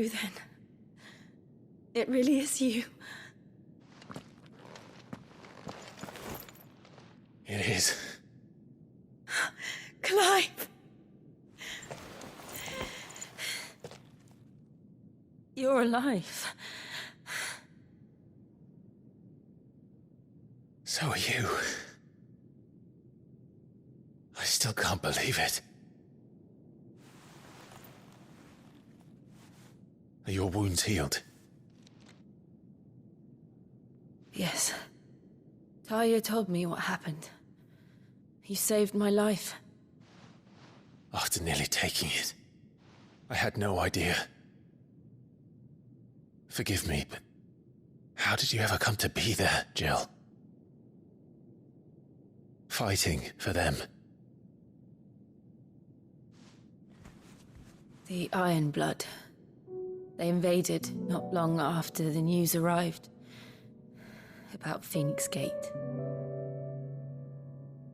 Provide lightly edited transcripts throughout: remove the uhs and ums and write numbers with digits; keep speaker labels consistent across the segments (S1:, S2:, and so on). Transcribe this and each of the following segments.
S1: true then. It really is you.
S2: It is.
S1: Clive! You're alive.
S2: So are you. I still can't believe it. Are your wounds healed?
S1: Yes. Talia told me what happened. You saved my life.
S2: After nearly taking it, I had no idea. Forgive me, but how did you ever come to be there, Jill? Fighting for them.
S1: The Iron Blood. They invaded not long after the news arrived about Phoenix Gate.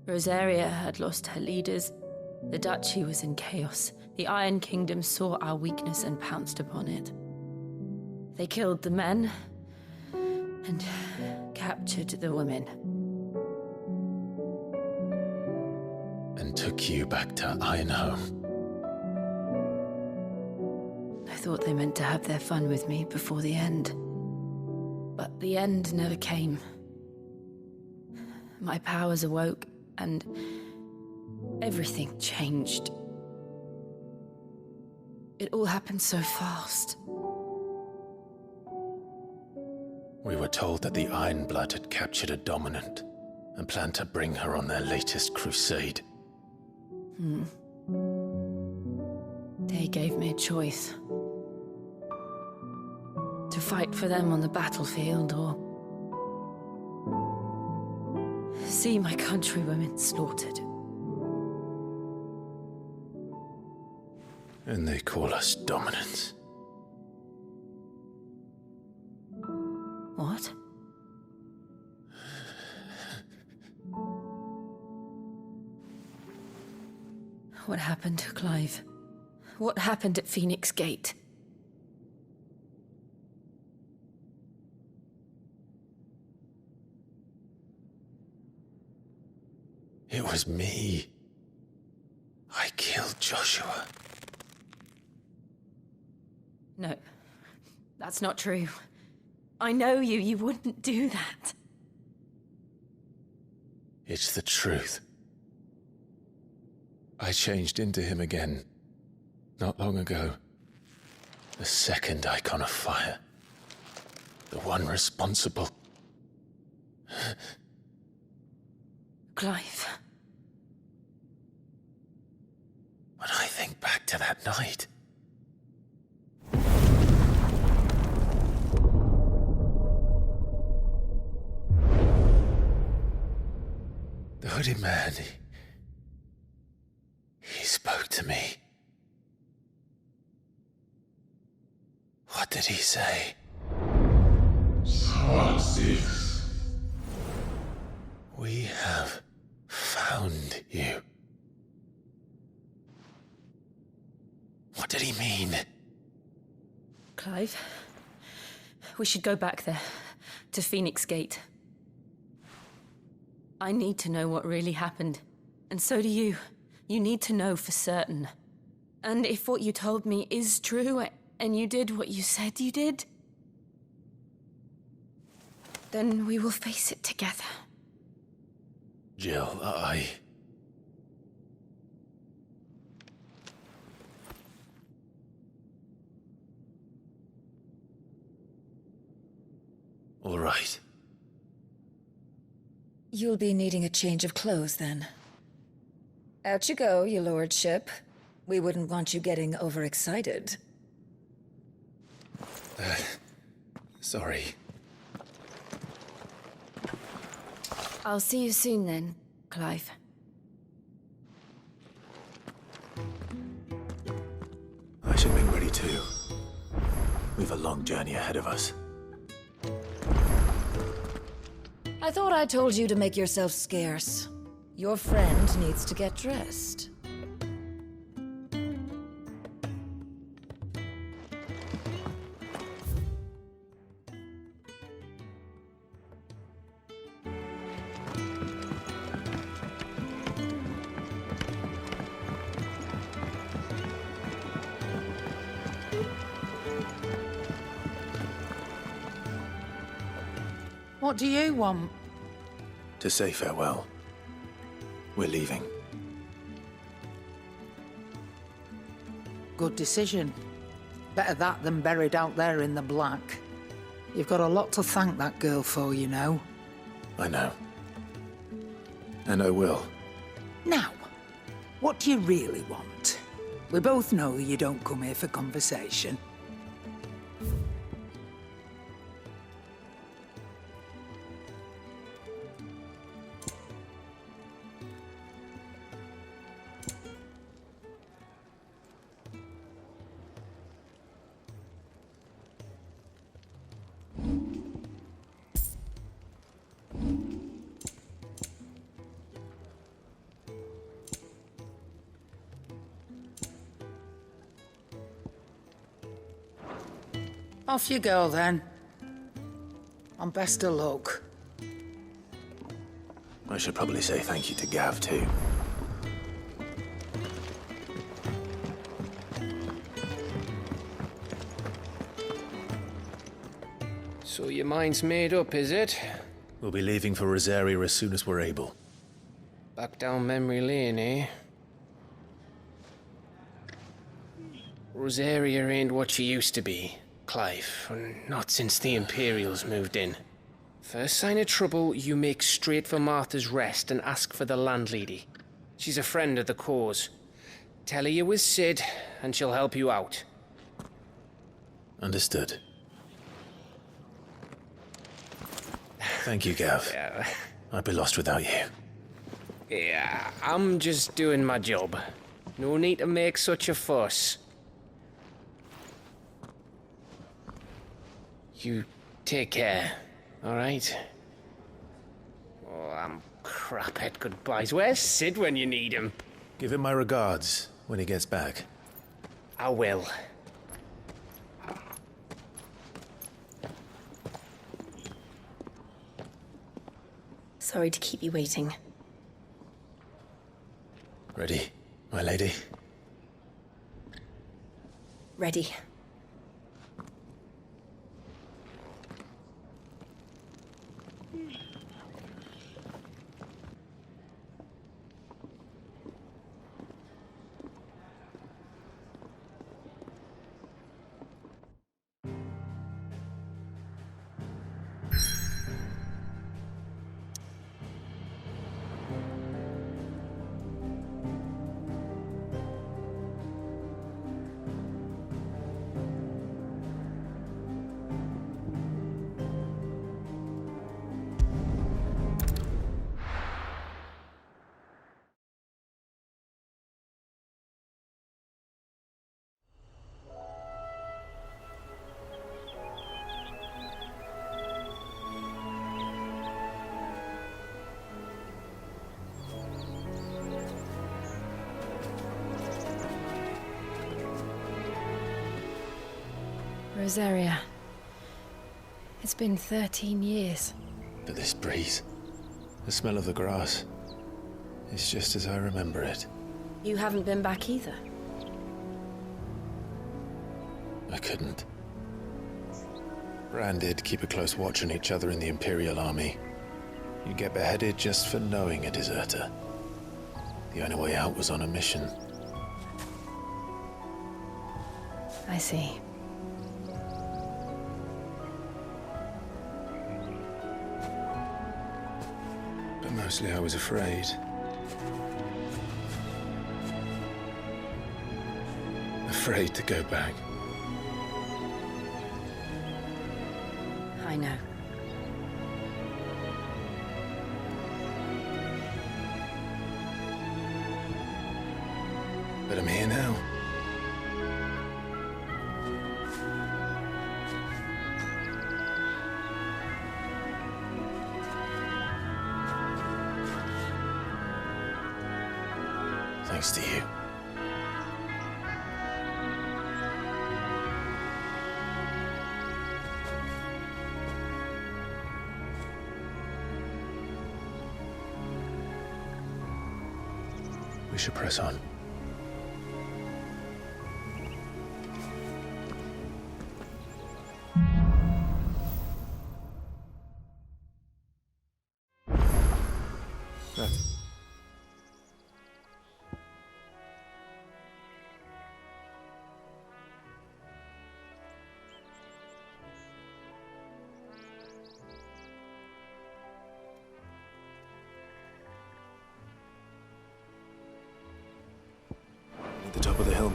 S1: Rosaria had lost her leaders. The Duchy was in chaos. The Iron Kingdom saw our weakness and pounced upon it. They killed the men and captured the women.
S2: And took you back to Ironhome.
S1: I thought they meant to have their fun with me before the end. But the end never came. My powers awoke, and everything changed. It all happened so fast.
S2: We were told that the Iron Blood had captured a dominant and planned to bring her on their latest crusade.
S1: They gave me a choice. To fight for them on the battlefield, or see my countrywomen slaughtered.
S2: And they call us dominants.
S1: What? What happened to Clive? What happened at Phoenix Gate?
S2: It was me. I killed Joshua.
S1: No, that's not true. I know you. You wouldn't do that.
S2: It's the truth. I changed into him again, not long ago. The second icon of fire. The one responsible.
S1: Clive.
S2: When I think back to that night... The hooded man, he spoke to me. What did he say?
S3: Part 6.
S2: We have found you. What did he mean?
S1: Clive, we should go back there, to Phoenix Gate. I need to know what really happened. And so do you. You need to know for certain. And if what you told me is true, and you did what you said you did, then we will face it together.
S2: Jill, All right.
S4: You'll be needing a change of clothes, then. Out you go, your lordship. We wouldn't want you getting overexcited.
S2: Sorry.
S1: I'll see you soon then, Clive.
S2: I should make ready too. We've a long journey ahead of us.
S4: I thought I told you to make yourself scarce. Your friend needs to get dressed.
S3: What do you want?
S2: To say farewell. We're leaving.
S3: Good decision. Better that than buried out there in the black. You've got a lot to thank that girl for, you know.
S2: I know. And I will.
S3: Now, what do you really want? We both know you don't come here for conversation. Off you go, then. And best of luck.
S2: I should probably say thank you to Gav, too.
S5: So your mind's made up, is it?
S2: We'll be leaving for Rosaria as soon as we're able.
S5: Back down memory lane, eh? Rosaria ain't what she used to be, Clive, and not since the Imperials moved in. First sign of trouble, you make straight for Martha's Rest and ask for the landlady. She's a friend of the cause. Tell her you was Sid, and she'll help you out.
S2: Understood. Thank you, Gav.
S5: Yeah.
S2: I'd be lost without you.
S5: Yeah, I'm just doing my job. No need to make such a fuss. You take care, alright? Oh, I'm crap at goodbyes. Where's Sid when you need him?
S2: Give him my regards when he gets back.
S5: I will.
S1: Sorry to keep you waiting.
S2: Ready, my lady?
S1: Ready. Rosaria. It's been 13 years.
S2: But this breeze, the smell of the grass, it's just as I remember it.
S1: You haven't been back either.
S2: I couldn't. Bran did keep a close watch on each other in the Imperial Army. You get beheaded just for knowing a deserter. The only way out was on a mission.
S1: I see.
S2: But mostly I was afraid. Afraid to go back.
S1: I know.
S2: But I'm here now. Thanks to you. We should press on.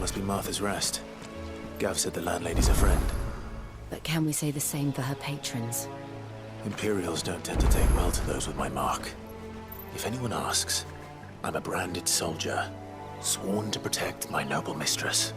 S2: must be Martha's Rest. Gav said the landlady's a friend.
S1: But can we say the same for her patrons?
S2: Imperials don't tend to take well to those with my mark. If anyone asks, I'm a branded soldier, sworn to protect my noble mistress.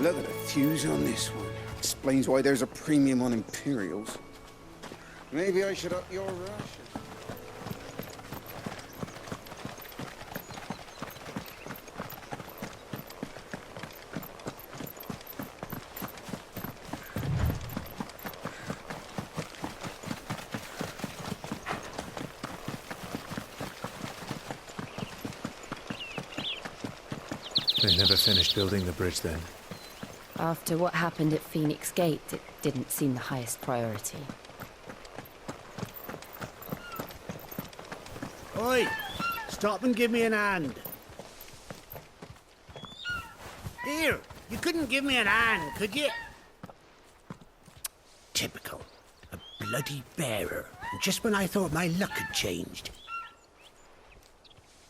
S6: Look at the fuse on this one. Explains why there's a premium on Imperials. Maybe I should up your ration.
S2: They never finished building the bridge then.
S1: After what happened at Phoenix Gate, it didn't seem the highest priority.
S7: Oi! Stop and give me an hand. Here, you couldn't give me an hand, could you? Typical. A bloody bearer. And just when I thought my luck had changed.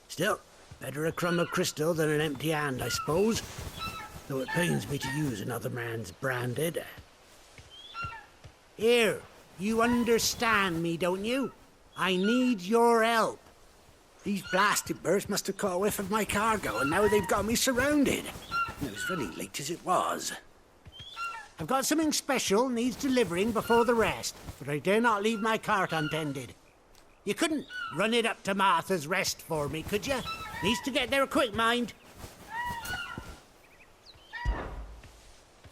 S7: Still, better a crumb of crystal than an empty hand, I suppose. Though it pains me to use another man's branded. Here, you understand me, don't you? I need your help. These blasted birds must have caught a whiff of my cargo, and now they've got me surrounded. And it was really late as it was. I've got something special needs delivering before the rest, but I dare not leave my cart untended. You couldn't run it up to Martha's Rest for me, could you? Needs to get there quick, mind.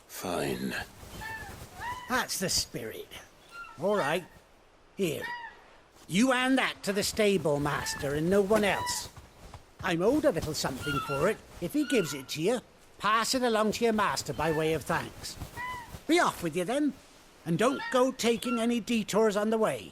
S2: Fine.
S7: That's the spirit. All right. Here. You hand that to the stable master and no one else. I'm owed a little something for it. If he gives it to you, pass it along to your master by way of thanks. Be off with you then, and don't go taking any detours on the way.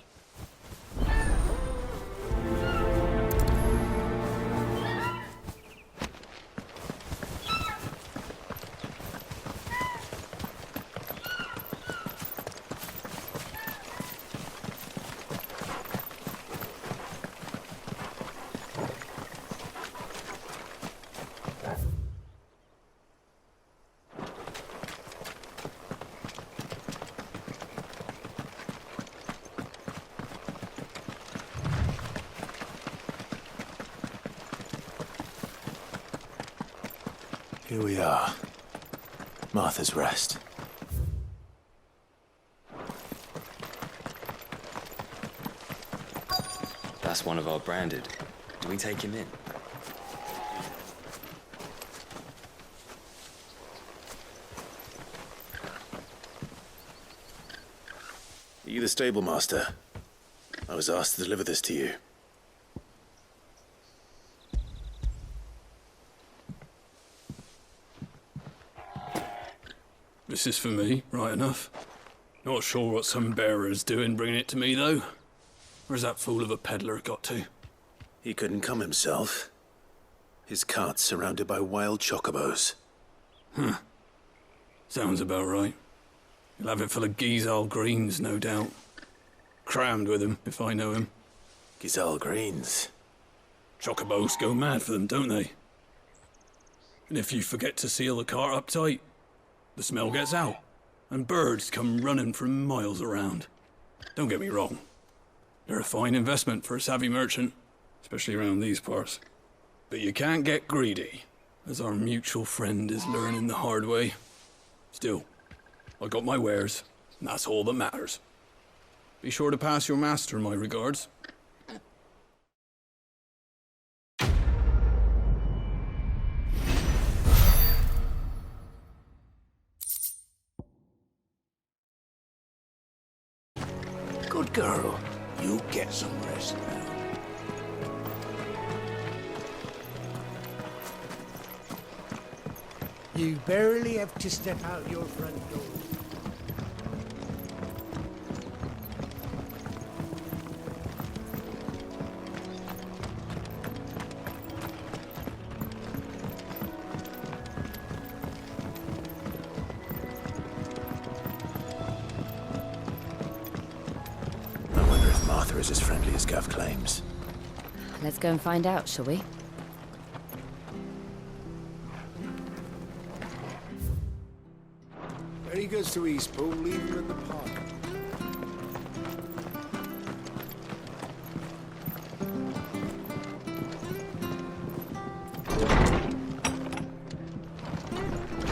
S2: Here we are. Martha's Rest.
S8: That's one of our branded. Do we take him in?
S2: Are you the stable master? I was asked to deliver this to you.
S9: This is for me, right enough. Not sure what some bearer's doing bringing it to me, though. Where's that fool of a peddler got to?
S2: He couldn't come himself. His cart's surrounded by wild chocobos.
S9: Huh. Sounds about right. He'll have it full of Gizal greens, no doubt. Crammed with him, if I know him.
S2: Gizal greens.
S9: Chocobos go mad for them, don't they? And if you forget to seal the cart up tight, the smell gets out, and birds come running from miles around. Don't get me wrong. They're a fine investment for a savvy merchant, especially around these parts. But you can't get greedy, as our mutual friend is learning the hard way. Still, I got my wares, and that's all that matters. Be sure to pass your master my regards.
S7: Good girl. You get some rest now. You barely have to step out your front door.
S2: is as friendly as Gav claims.
S1: Let's go and find out, shall we?
S7: Where he goes to Eastpool, leave him in the park.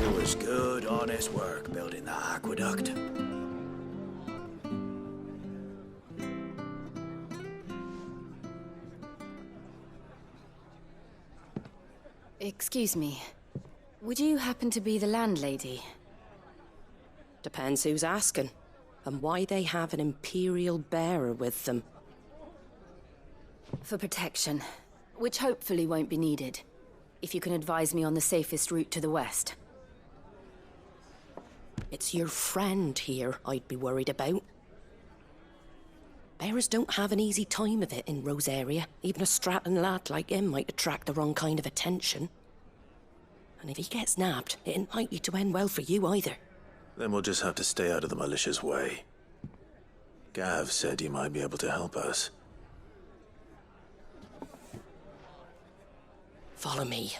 S10: It was good, honest work building that aqueduct.
S1: Excuse me. Would you happen to be the landlady?
S11: Depends who's asking, and why they have an Imperial bearer with them.
S1: For protection, which hopefully won't be needed. If you can advise me on the safest route to the west.
S11: It's your friend here I'd be worried about. Bearers don't have an easy time of it in Rosaria. Even a Stratton lad like him might attract the wrong kind of attention. And if he gets nabbed, it ain't likely to end well for you either.
S2: Then we'll just have to stay out of the malicious way. Gav said he might be able to help us.
S11: Follow me.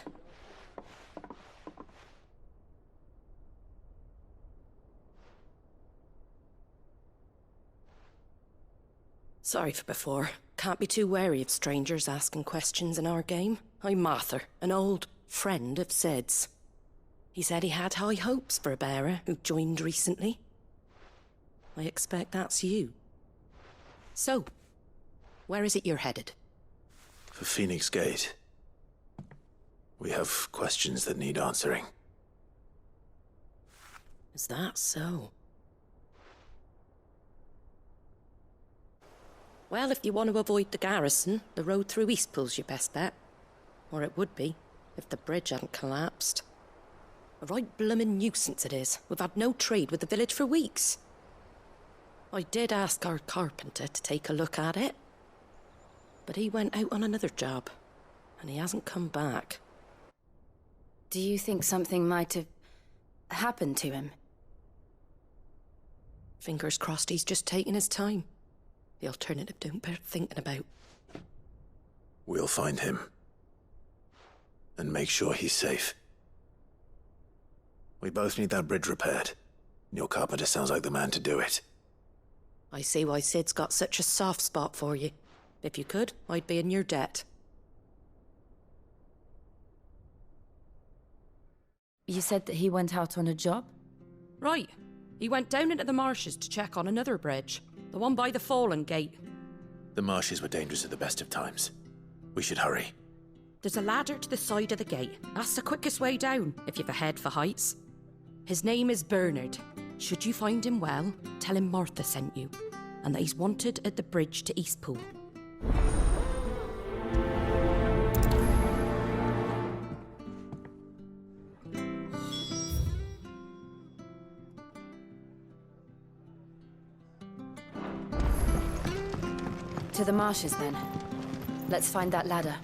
S11: Sorry for before. Can't be too wary of strangers asking questions in our game. I'm Martha, an old friend of Sid's. He said he had high hopes for a bearer who joined recently. I expect that's you. So, where is it you're headed?
S2: For Phoenix Gate. We have questions that need answering.
S11: Is that so? Well, if you want to avoid the garrison, the road through Eastpool's your best bet. Or it would be, if the bridge hadn't collapsed. A right bloomin' nuisance it is. We've had no trade with the village for weeks. I did ask our carpenter to take a look at it. But he went out on another job, and he hasn't come back.
S1: Do you think something might have happened to him?
S11: Fingers crossed he's just taking his time. The alternative don't bear thinking about.
S2: We'll find him. And make sure he's safe. We both need that bridge repaired. Your carpenter sounds like the man to do it.
S11: I see why Sid's got such a soft spot for you. If you could, I'd be in your debt.
S1: You said that he went out on a job?
S11: Right. He went down into the marshes to check on another bridge. The one by the Fallen Gate.
S2: The marshes were dangerous at the best of times. We should hurry.
S11: There's a ladder to the side of the gate. That's the quickest way down, if you've a head for heights. His name is Bernard. Should you find him well, tell him Martha sent you, and that he's wanted at the bridge to Eastpool.
S1: To the marshes, then. Let's find that ladder.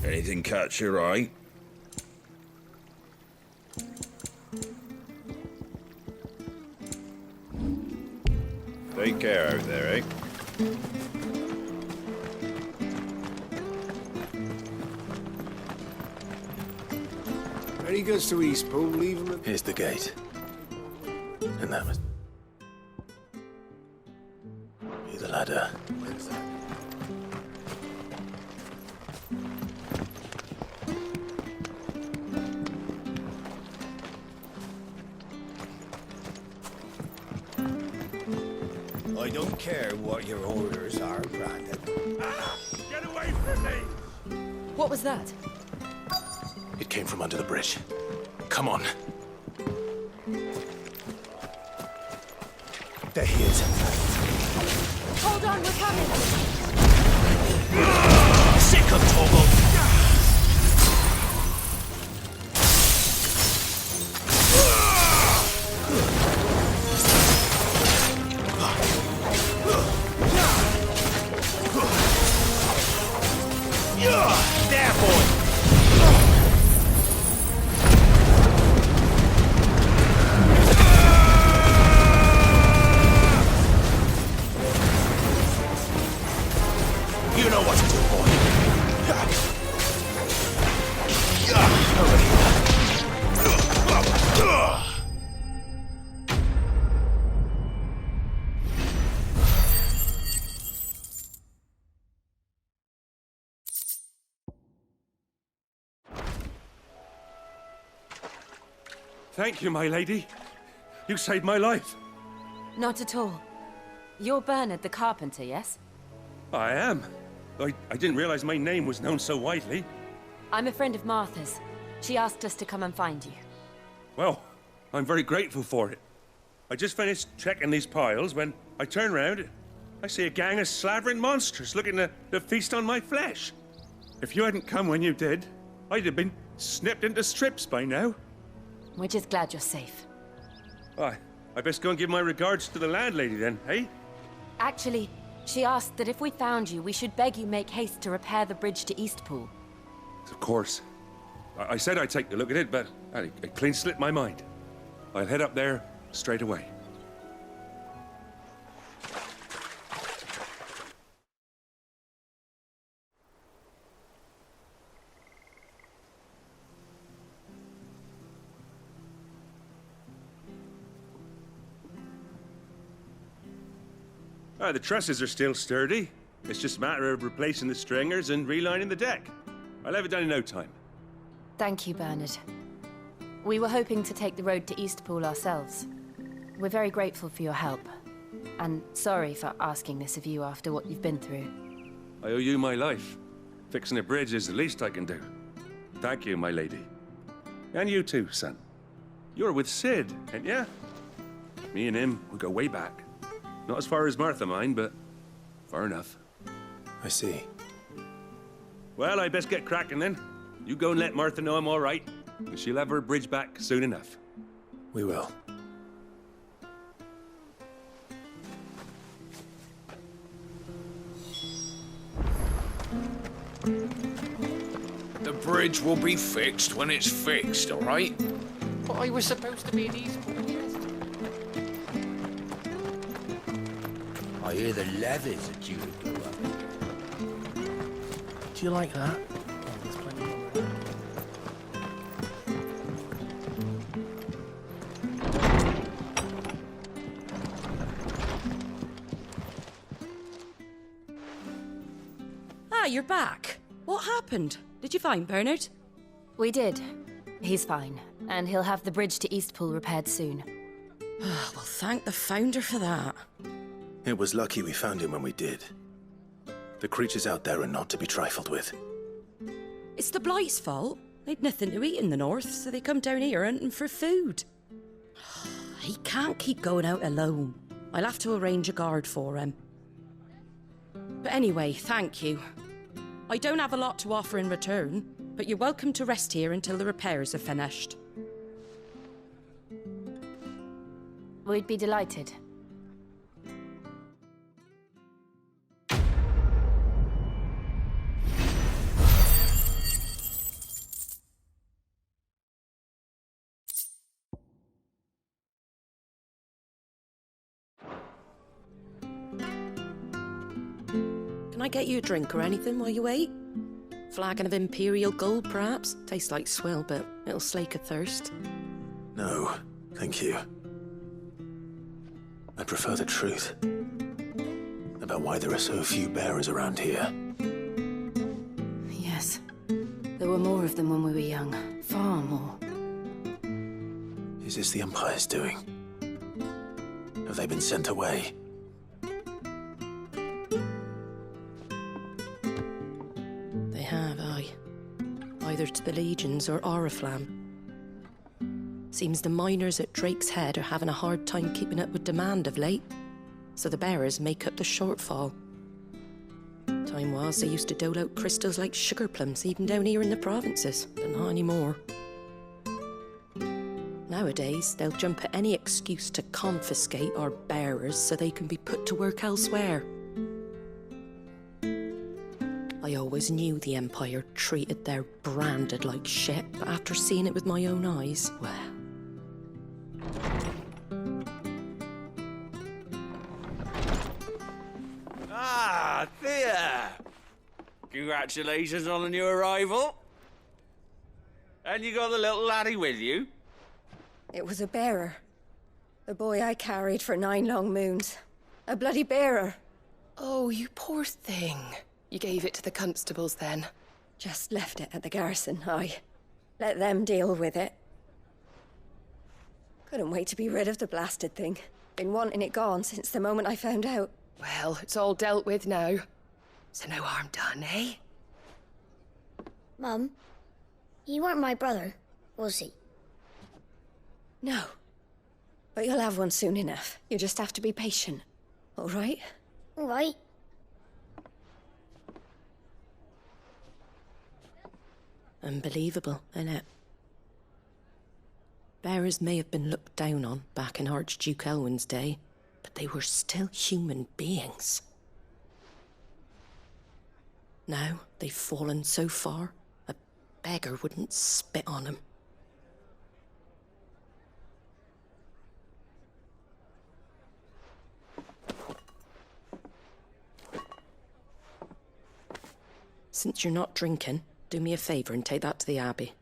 S12: Anything catch your eye? Take care out there, eh?
S7: Where he goes to Eastpool, leave him at...
S2: Here's the gate. And that was... Here's the ladder.
S10: I don't care what your orders are, Brandon.
S9: Get away from me!
S1: What was that?
S2: It came from under the bridge. Come on. There he is.
S1: Hold on, we're coming!
S2: Sick of Torgal!
S13: Thank you, my lady. You saved my life.
S1: Not at all. You're Bernard the carpenter, yes?
S13: I am. I didn't realize my name was known so widely.
S1: I'm a friend of Martha's. She asked us to come and find you.
S13: Well, I'm very grateful for it. I just finished checking these piles when I turn round. I see a gang of slavering monsters looking to feast on my flesh. If you hadn't come when you did, I'd have been snipped into strips by now.
S1: We're just glad you're safe.
S13: I best go and give my regards to the landlady then, eh?
S1: Actually, she asked that if we found you, we should beg you make haste to repair the bridge to Eastpool.
S13: Of course. I said I'd take a look at it, but it clean slipped my mind. I'll head up there straight away. The trusses are still sturdy. It's just a matter of replacing the stringers and relining the deck. I'll have it done in no time.
S1: Thank you, Bernard. We were hoping to take the road to Eastpool ourselves. We're very grateful for your help. And sorry for asking this of you after what you've been through.
S13: I owe you my life. Fixing a bridge is the least I can do. Thank you, my lady. And you too, son. You're with Sid, ain't ya? Me and him, we go way back. Not as far as Martha, mind, but far enough.
S2: I see.
S13: Well, I best get cracking then. You go and let Martha know I'm all right, and she'll have her bridge back soon enough.
S2: We will.
S14: The bridge will be fixed when it's fixed, all right?
S5: But I was supposed to be in Eastpool yesterday.
S10: I hear the levies are due to go up.
S2: Do you like that?
S11: Ah, you're back. What happened? Did you find Bernard?
S1: We did. He's fine, and he'll have the bridge to Eastpool repaired soon.
S11: Well, thank the Founder for that.
S2: It was lucky we found him when we did. The creatures out there are not to be trifled with.
S11: It's the Blight's fault. They'd nothing to eat in the north, so they come down here hunting for food. He can't keep going out alone. I'll have to arrange a guard for him. But anyway, thank you. I don't have a lot to offer in return, but you're welcome to rest here until the repairs are finished.
S1: We'd be delighted.
S11: Can I get you a drink or anything while you wait? Flagon of Imperial Gold, perhaps? Tastes like swill, but it'll slake a thirst.
S2: No, thank you. I prefer the truth. About why there are so few bearers around here.
S1: Yes. There were more of them when we were young. Far more.
S2: Is this the Empire's doing? Have they been sent away?
S11: They have, aye. Either to the Legions or Oriflamme. Seems the miners at Drake's Head are having a hard time keeping up with demand of late, so the bearers make up the shortfall. Time was they used to dole out crystals like sugar plums even down here in the provinces, but not anymore. Nowadays, they'll jump at any excuse to confiscate our bearers so they can be put to work elsewhere. I always knew the Empire treated their branded like shit, but after seeing it with my own eyes, well...
S10: Ah, Thea! Congratulations on the new arrival. And you got the little laddie with you?
S4: It was a bearer. The boy I carried for 9 long moons. A bloody bearer.
S15: Oh, you poor thing. You gave it to the constables then?
S4: Just left it at the garrison, aye. Let them deal with it. Couldn't wait to be rid of the blasted thing. Been wanting it gone since the moment I found out.
S15: Well, it's all dealt with now. So no harm done, eh?
S16: Mum, he weren't my brother, was he?
S4: No. But you'll have one soon enough. You just have to be patient. All right?
S16: All right.
S11: Unbelievable, innit? Bearers may have been looked down on back in Archduke Elwin's day, but they were still human beings. Now they've fallen so far, a beggar wouldn't spit on them. Since you're not drinking, do me a favour and take that to the Abbey.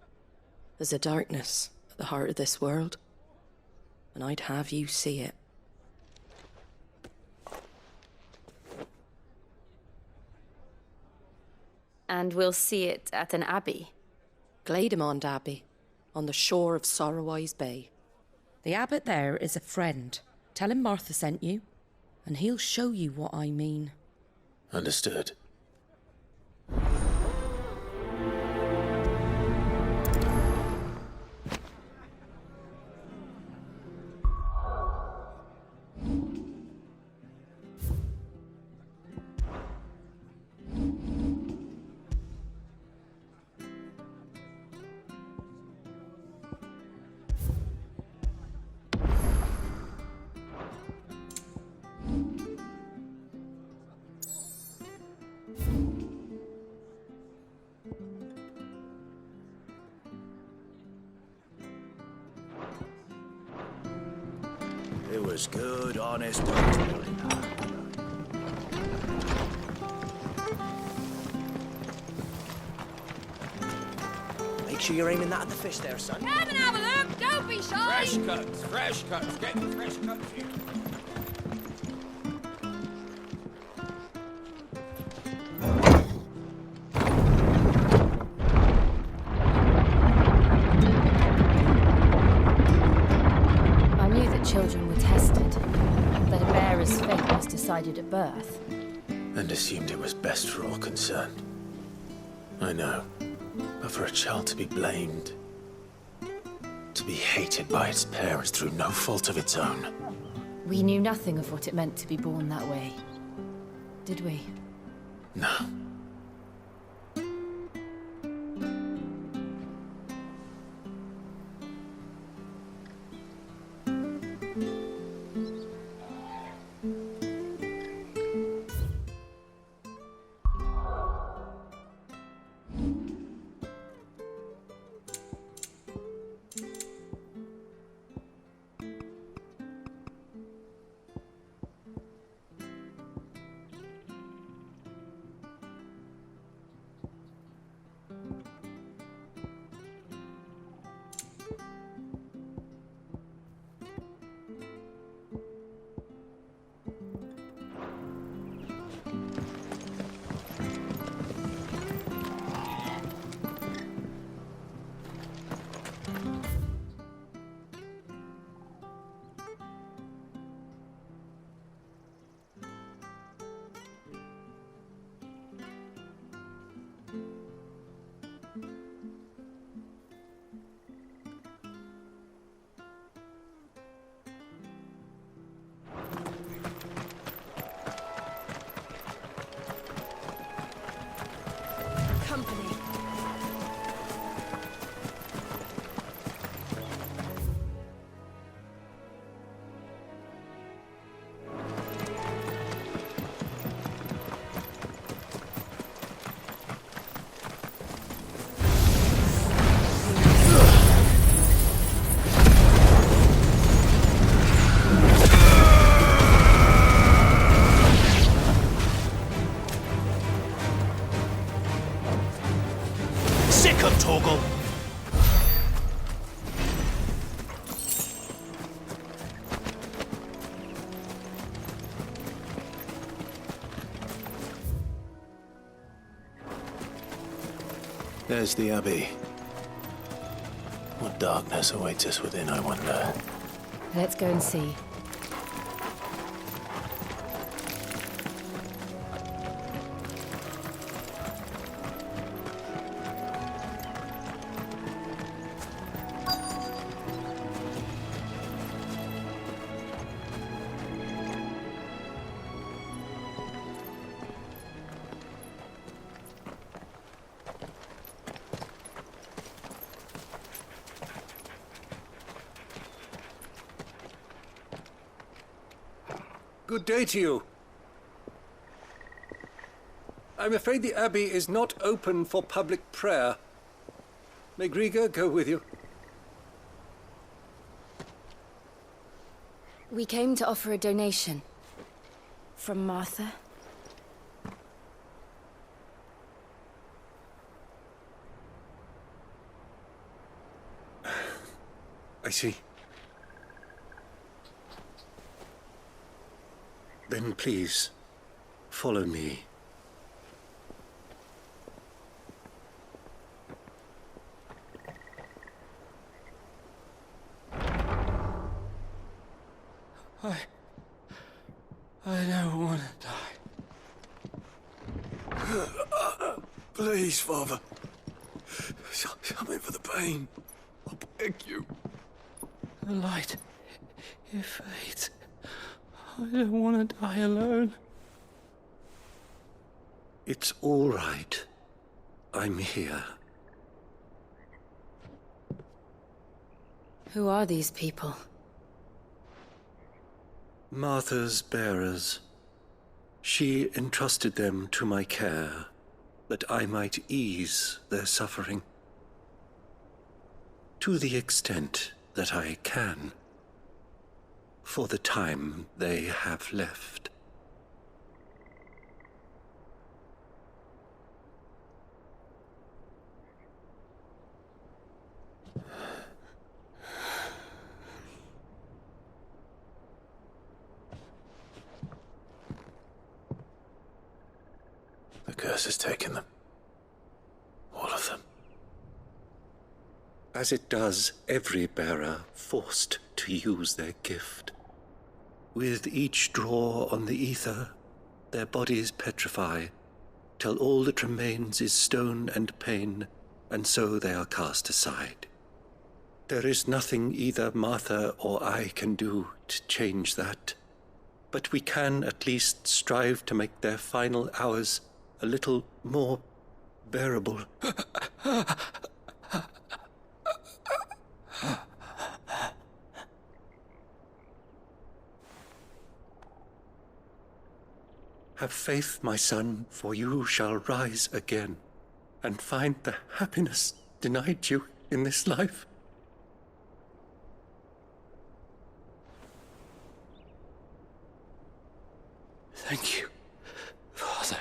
S11: There's a darkness at the heart of this world, and I'd have you see it.
S1: And we'll see it at an abbey?
S11: Glademond Abbey, on the shore of Sorrowwise Bay. The abbot there is a friend. Tell him Martha sent you, and he'll show you what I mean.
S2: Understood.
S17: It was good, honest work. Make sure you're aiming that at the fish there, son.
S18: Come and have a look, don't be shy!
S14: Fresh cuts, get the fresh cuts here.
S1: Children were tested, that a bearer's fate was decided at birth.
S2: And assumed it was best for all concerned. I know. But for a child to be blamed, to be hated by its parents through no fault of its own.
S1: We knew nothing of what it meant to be born that way, did we?
S2: No. There's the Abbey. What darkness awaits us within, I wonder.
S1: Let's go and see.
S19: Good day to you. I'm afraid the Abbey is not open for public prayer. May Griga go with you?
S1: We came to offer a donation. From Martha.
S19: I see. Then please, follow me.
S20: I don't want to die. Please, Father. Something for the pain. I beg you. The light, it fades. I don't want to die alone.
S19: It's all right. I'm here.
S1: Who are these people?
S19: Martha's bearers. She entrusted them to my care, that I might ease their suffering. To the extent that I can. For the time they have left.
S2: The curse has taken them. All of them.
S19: As it does every bearer forced to use their gift. With each draw on the ether, their bodies petrify, till all that remains is stone and pain, and so they are cast aside. There is nothing either Martha or I can do to change that, but we can at least strive to make their final hours a little more bearable. Have faith, my son, for you shall rise again, and find the happiness denied you in this life.
S20: Thank you, Father.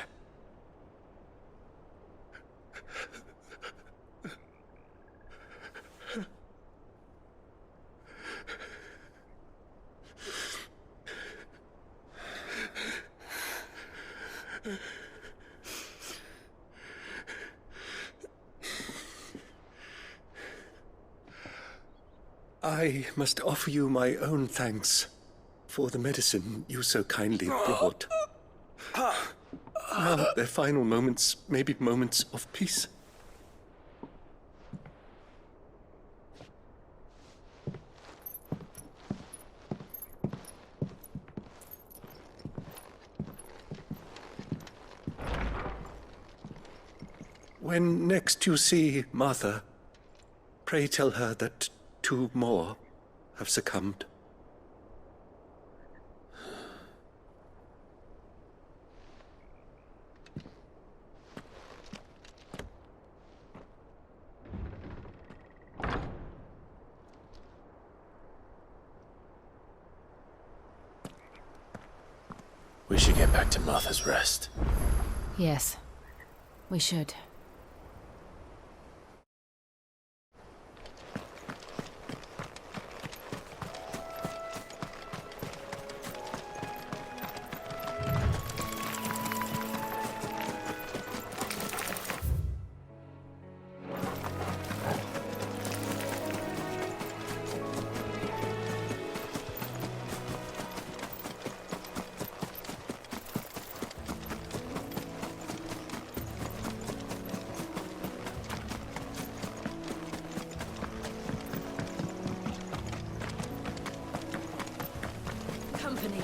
S19: I must offer you my own thanks for the medicine you so kindly brought. Now their final moments may be moments of peace. When next you see Martha, pray tell her that 2 more have succumbed.
S2: We should get back to Martha's Rest.
S1: Yes, we should.
S4: company.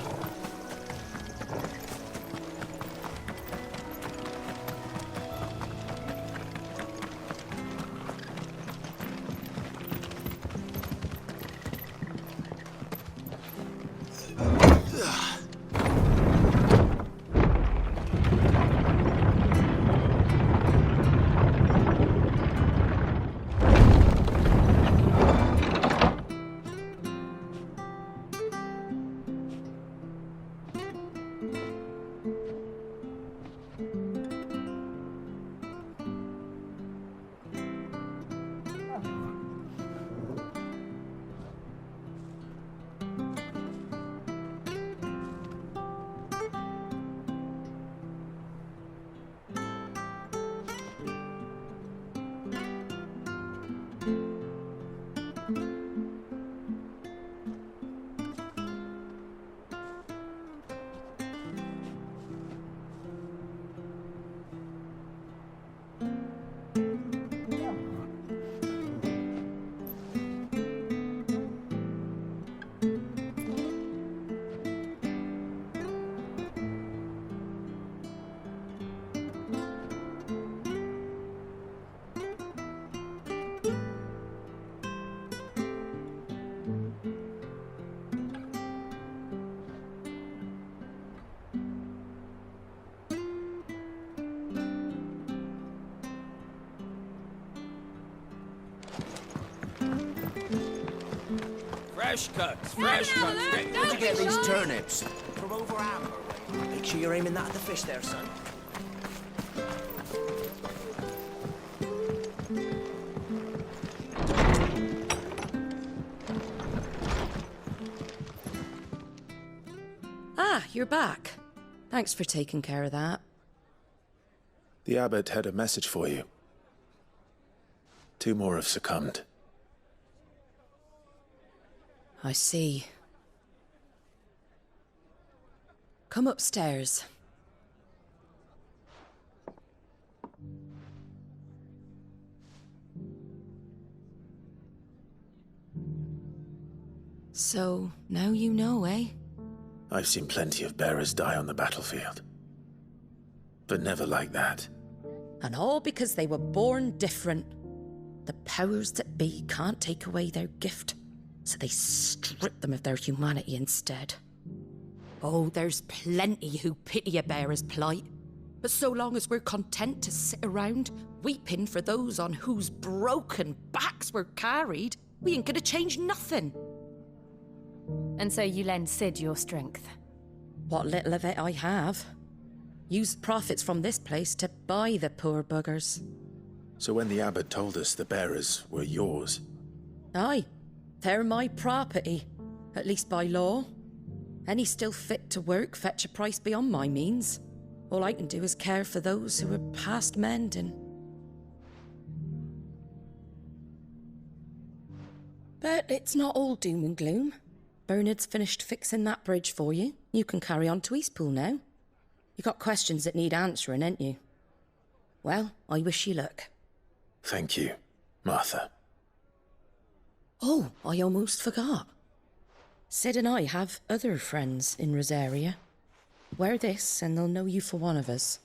S17: Fresh cuts, fresh cuts. Where'd you get these turnips? From over Amber way. Make sure you're aiming that at the fish there, son.
S11: Ah, you're back. Thanks for taking care of that.
S2: The abbot had a message for you. 2 more have succumbed.
S11: I see. Come upstairs. So, now you know, eh?
S2: I've seen plenty of bearers die on the battlefield. But never like that.
S11: And all because they were born different. The powers that be can't take away their gift, so they strip them of their humanity instead. Oh, there's plenty who pity a bearer's plight. But so long as we're content to sit around, weeping for those on whose broken backs we're carried, we ain't gonna change nothing.
S1: And so you lend Sid your strength?
S11: What little of it I have. Use profits from this place to buy the poor buggers.
S2: So when the abbot told us the bearers were yours...
S11: Aye. They're my property, at least by law. Any still fit to work fetch a price beyond my means. All I can do is care for those who are past mending. But it's not all doom and gloom. Bernard's finished fixing that bridge for you. You can carry on to Eastpool now. You got questions that need answering, ain't you? Well, I wish you luck.
S2: Thank you, Martha.
S11: Oh, I almost forgot. Sid and I have other friends in Rosaria. Wear this and they'll know you for one of us.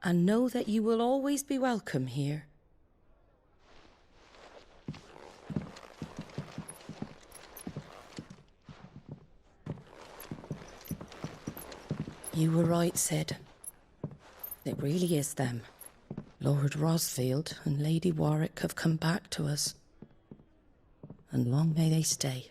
S11: And know that you will always be welcome here. You were right, Sid. It really is them. Lord Rosfield and Lady Warwick have come back to us. And long may they stay.